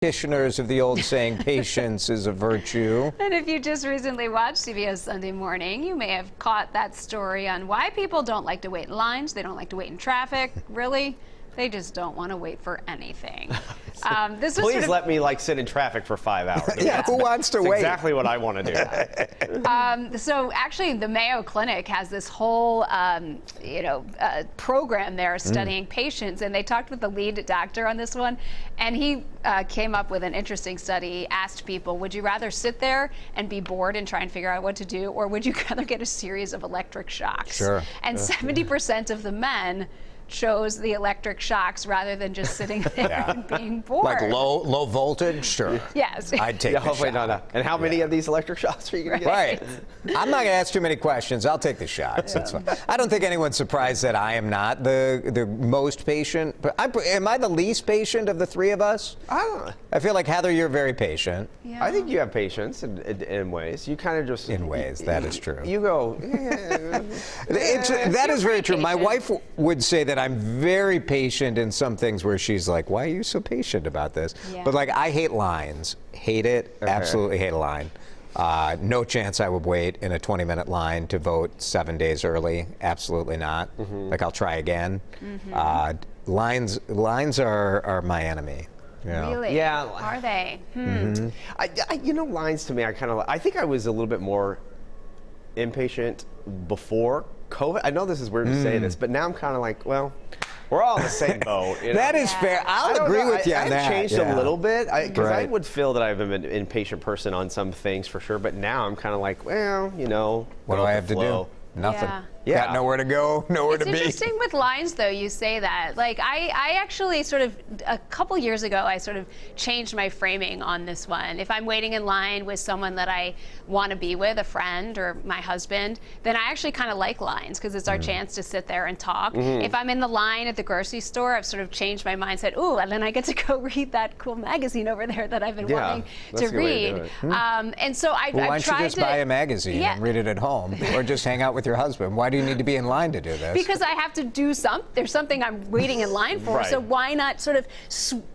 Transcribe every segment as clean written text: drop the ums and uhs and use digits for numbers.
practitioners of the old saying, patience is a virtue. And if you just recently watched CBS Sunday Morning, you may have caught that story on why people don't like to wait in lines. They don't like to wait in traffic. Really? They just don't want to wait for anything. Please let me sit in traffic for 5 hours. Yeah, who wants to wait? Exactly what I want to do. So actually, the Mayo Clinic has this whole, program there studying patients, and they talked with the lead doctor on this one, and he came up with an interesting study. Asked people, would you rather sit there and be bored and try and figure out what to do, or would you rather get a series of electric shocks? Sure. And 70% of the men chose the electric shocks rather than just sitting there and being bored. Like low voltage? Sure. Yes. I'd take the hopefully shot. No. And how many of these electric shocks are you going to get? Right. I'm not going to ask too many questions. I'll take the shots. That's fine. I don't think anyone's surprised that I am not the most patient. But am I the least patient of the three of us? I don't know. I feel like, Heather, you're very patient. Yeah. I think you have patience in ways. You kind of just... In ways, that is true. You go... That is very true. My wife would say that I'm very patient in some things where she's like, why are you so patient about this? Yeah. But I hate lines. Hate it. Okay. Absolutely hate a line. No chance I would wait in a 20-minute line to vote 7 days early. Absolutely not. I'll try again. Lines are my enemy. Yeah. Really? Yeah. Are they? Lines to me, I think I was a little bit more impatient before COVID. I know this is weird to say this, but now I'm kind of like, well, we're all in the same boat. That is fair. I'll agree with you on that. I've changed a little bit because I would feel that I've been an impatient person on some things for sure, but now I'm kind of like, well, what do I have to do? Nothing. Yeah. Got nowhere to go, nowhere to be. It's interesting with lines, though, you say that. I actually a couple years ago, I sort of changed my framing on this one. If I'm waiting in line with someone that I want to be with, a friend or my husband, then I actually kind of like lines because it's our chance to sit there and talk. If I'm in the line at the grocery store, I've sort of changed my mindset. Ooh, and then I get to go read that cool magazine over there that I've been wanting to read. And so I've why don't tried you just buy a magazine and read it at home, or just hang out with your husband? Why do you need to be in line to do this? Because I have to do there's something I'm waiting in line for, so why not sort of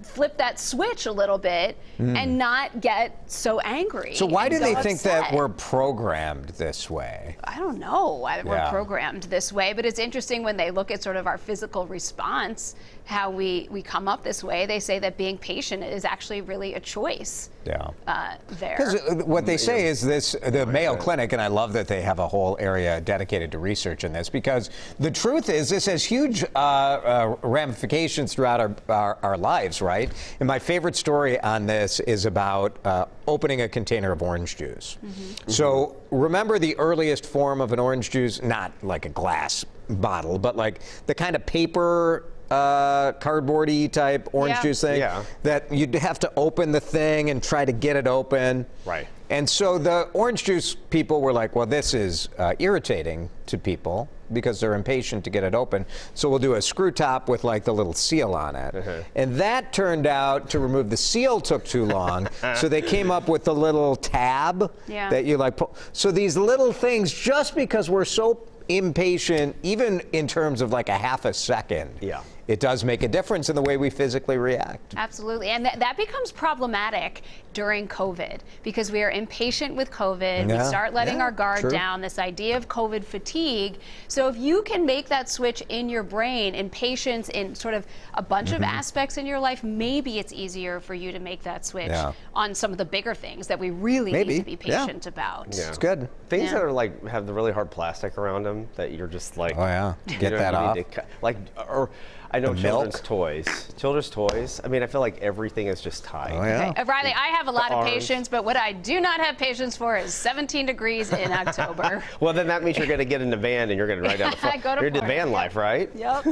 flip that switch a little bit and not get so angry? So why do they think that we're programmed this way? I don't know why we're programmed this way, but it's interesting when they look at sort of our physical response, how we come up this way. They say that being patient is actually really a choice. Yeah. There. Because what they say is the Mayo Clinic, and I love that they have a whole area dedicated to research in this, because the truth is this has huge ramifications throughout our lives, right? And my favorite story on this is about opening a container of orange juice. So remember the earliest form of an orange juice, not like a glass bottle, but like the kind of paper cardboardy type orange juice thing that you'd have to open the thing and try to get it open. Right. And so the orange juice people were like, well, this is irritating to people because they're impatient to get it open. So we'll do a screw top with the little seal on it. And that turned out to remove the seal took too long. So they came up with the little tab that you pull. So these little things, just because we're so impatient, even in terms of a half a second, it does make a difference in the way we physically react. Absolutely. And that becomes problematic during COVID because we are impatient with COVID. We start letting our guard down, this idea of COVID fatigue. So if you can make that switch in your brain, impatience in sort of a bunch of aspects in your life, maybe it's easier for you to make that switch on some of the bigger things that we really need to be patient about. Yeah. It's good. Things that are have the really hard plastic around them that you're just oh yeah, get that off. Or I know children's toys. I mean, I feel like everything is just tight. Oh, yeah. Okay. Riley, I have a lot of patience, but what I do not have patience for is 17 degrees in October. Well, then that means you're going to get in the van and you're going to ride down the front. You're in the van life, right? Yep.